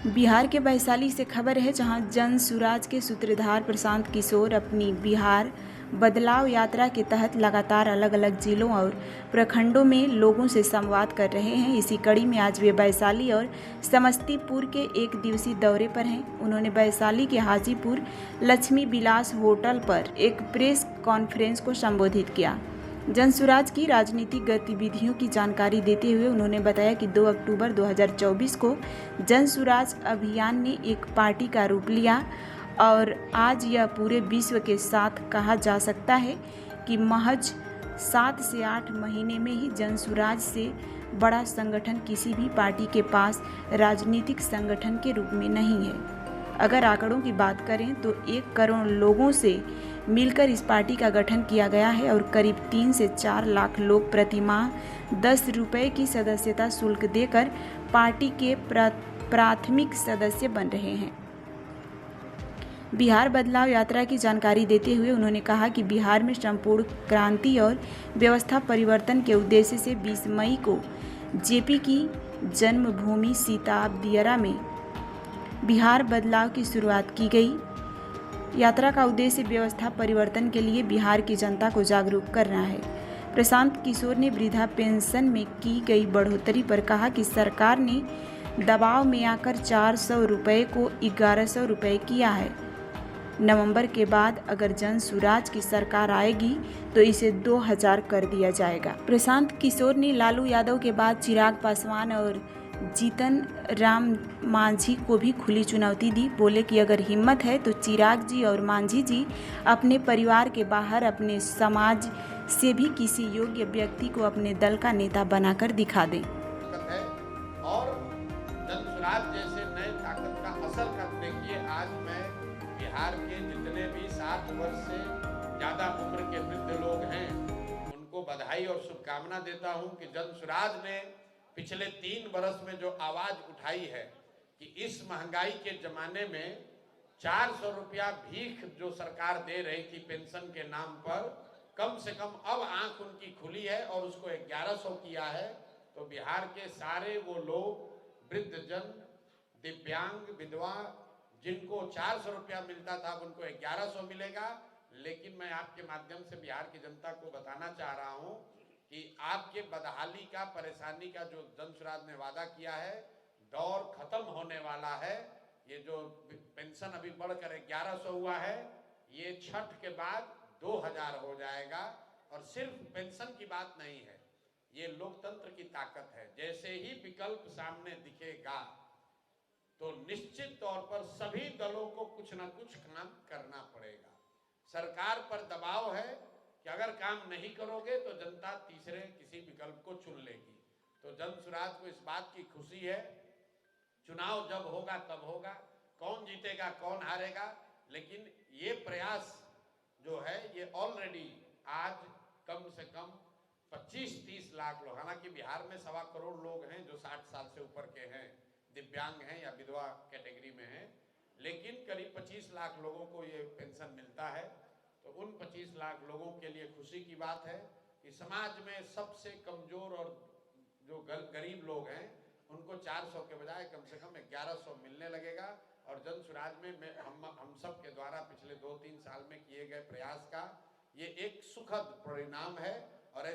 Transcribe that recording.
बिहार के वैशाली से खबर है, जहां जन सुराज के सूत्रधार प्रशांत किशोर अपनी बिहार बदलाव यात्रा के तहत लगातार अलग अलग जिलों और प्रखंडों में लोगों से संवाद कर रहे हैं। इसी कड़ी में आज वे वैशाली और समस्तीपुर के एक दिवसीय दौरे पर हैं। उन्होंने वैशाली के हाजीपुर लक्ष्मी विलास होटल पर एक प्रेस कॉन्फ्रेंस को संबोधित किया। जनसुराज की राजनीतिक गतिविधियों की जानकारी देते हुए उन्होंने बताया कि 2 अक्टूबर 2024 को जनसुराज अभियान ने एक पार्टी का रूप लिया और आज यह पूरे विश्व के साथ कहा जा सकता है कि महज 7 से 8 महीने में ही जनसुराज से बड़ा संगठन किसी भी पार्टी के पास राजनीतिक संगठन के रूप में नहीं है। अगर आंकड़ों की बात करें तो 1 करोड़ लोगों से मिलकर इस पार्टी का गठन किया गया है और करीब 3 से 4 लाख लोग प्रति माह 10 रुपये की सदस्यता शुल्क देकर पार्टी के प्राथमिक सदस्य बन रहे हैं। बिहार बदलाव यात्रा की जानकारी देते हुए उन्होंने कहा कि बिहार में संपूर्ण क्रांति और व्यवस्था परिवर्तन के उद्देश्य से 20 मई को जेपी की जन्मभूमि सीताब दियारा में बिहार बदलाव की शुरुआत की गई। यात्रा का उद्देश्य व्यवस्था परिवर्तन के लिए बिहार की जनता को जागरूक करना है। प्रशांत किशोर ने वृद्धा पेंशन में की गई बढ़ोतरी पर कहा कि सरकार ने दबाव में आकर 400 रुपये को 1100 रुपये किया है। नवंबर के बाद अगर जनसुराज की सरकार आएगी तो इसे 2000 कर दिया जाएगा। प्रशांत किशोर ने लालू यादव के बाद चिराग पासवान और जीतन राम मांझी को भी खुली चुनौती दी। बोले कि अगर हिम्मत है तो चिराग जी और मांझी जी अपने परिवार के बाहर अपने समाज से भी किसी योग्य व्यक्ति को अपने दल का नेता बनाकर दिखा दें। और जनसुराज जैसे नए ताकत का असर करने के आज मैं बिहार के जितने भी 60 वर्ष से ज़्यादा उम्र के वृद्ध लोग हैं उनको बधाई और शुभकामना देता हूं कि जनसुराज ने पिछले 3 वर्ष में जो आवाज उठाई है कि इस महंगाई के जमाने में 400 रुपया भीख जो सरकार दे रही थी पेंशन के नाम पर, कम से कम अब आंख उनकी खुली है और उसको 1100 किया है। तो बिहार के सारे वो लोग वृद्धजन, दिव्यांग, विधवा जिनको 400 रुपया मिलता था उनको 1100 मिलेगा। लेकिन मैं आपके माध्यम से बिहार की जनता को बताना चाह रहा हूं कि आपके बदहाली का, परेशानी का जो जनसुराज ने वादा किया है, दौर खत्म होने वाला है। ये जो पेंशन अभी बढ़कर 1100 हुआ है, ये छठ के बाद 2000 हो जाएगा। और सिर्फ पेंशन की बात नहीं है, ये लोकतंत्र की ताकत है। जैसे ही विकल्प सामने दिखेगा तो निश्चित तौर पर सभी दलों को कुछ ना कुछ काम करना पड़ेगा। सरकार पर दबाव है कि अगर काम नहीं करोगे तो जनता तीसरे किसी विकल्प को चुन लेगी। तो जनसुराज को इस बात की खुशी है, चुनाव जब होगा तब होगा, कौन जीतेगा कौन हारेगा, लेकिन ये प्रयास जो है ये ऑलरेडी आज कम से कम 25-30 लाख लोग, हालांकि बिहार में 1.25 करोड़ लोग हैं जो 60 साल से ऊपर के हैं, दिव्यांग हैं या विधवा कैटेगरी में हैं, लेकिन करीब 25 लाख लोगों को ये पेंशन मिलता है। तो उन 25 लाख लोगों के लिए खुशी की बात है कि समाज में सबसे कमजोर और जो गरीब लोग हैं उनको 400 के बजाय कम से कम 1100 मिलने लगेगा। और जनसुराज में हम सब के द्वारा पिछले 2-3 साल में किए गए प्रयास का ये एक सुखद परिणाम है। और